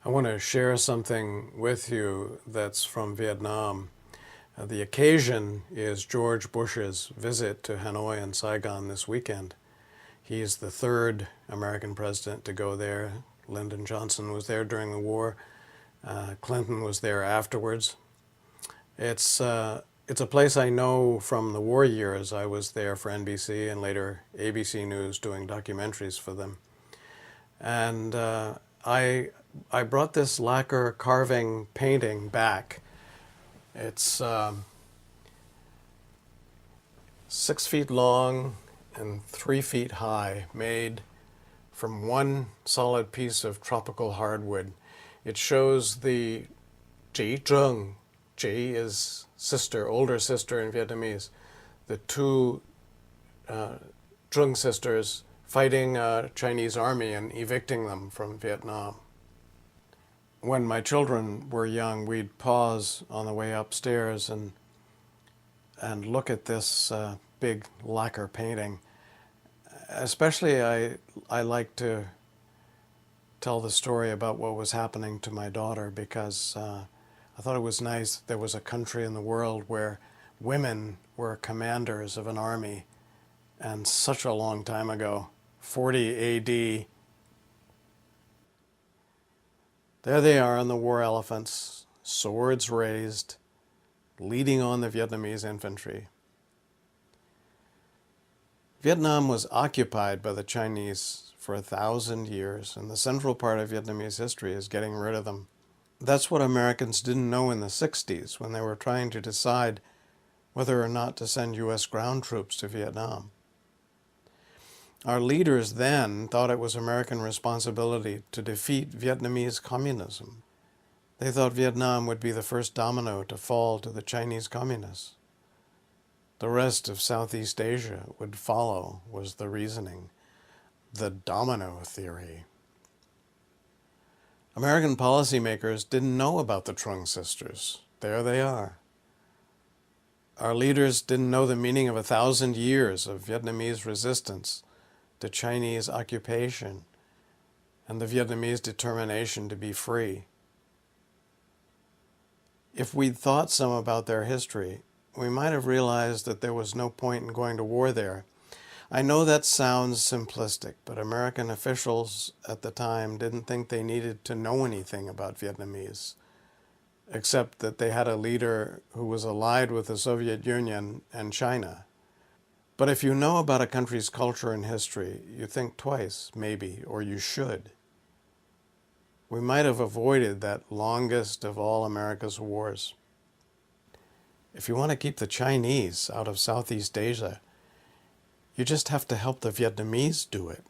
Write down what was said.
I want to share something with you that's from Vietnam. The occasion is George Bush's visit to Hanoi and Saigon this weekend. He's the third American president to go there. Lyndon Johnson was there during the war. Clinton was there afterwards. It's a place I know from the war years. I was there for NBC and later ABC News doing documentaries for them. And I brought this lacquer carving painting back. It's 6 feet long and 3 feet high, made from one solid piece of tropical hardwood. It shows the Chị Trưng. Chị is sister, older sister in Vietnamese. The two Trung sisters fighting a Chinese army and evicting them from Vietnam. When my children were young, we'd pause on the way upstairs and look at this big lacquer painting. Especially I like to tell the story about what was happening to my daughter because I thought it was nice there was a country in the world where women were commanders of an army, and such a long time ago, 40 AD. There they are on the war elephants, swords raised, leading on the Vietnamese infantry. Vietnam was occupied by the Chinese for 1,000 years, and the central part of Vietnamese history is getting rid of them. That's what Americans didn't know in the 60s when they were trying to decide whether or not to send U.S. ground troops to Vietnam. Our leaders then thought it was American responsibility to defeat Vietnamese communism. They thought Vietnam would be the first domino to fall to the Chinese communists. The rest of Southeast Asia would follow, was the reasoning. The domino theory. American policymakers didn't know about the Trung sisters. There they are. Our leaders didn't know the meaning of 1,000 years of Vietnamese resistance to Chinese occupation and the Vietnamese determination to be free. If we'd thought some about their history, we might have realized that there was no point in going to war there. I know that sounds simplistic, but American officials at the time didn't think they needed to know anything about Vietnamese, except that they had a leader who was allied with the Soviet Union and China. But if you know about a country's culture and history, you think twice, maybe, or you should. We might have avoided that longest of all America's wars. If you want to keep the Chinese out of Southeast Asia, you just have to help the Vietnamese do it.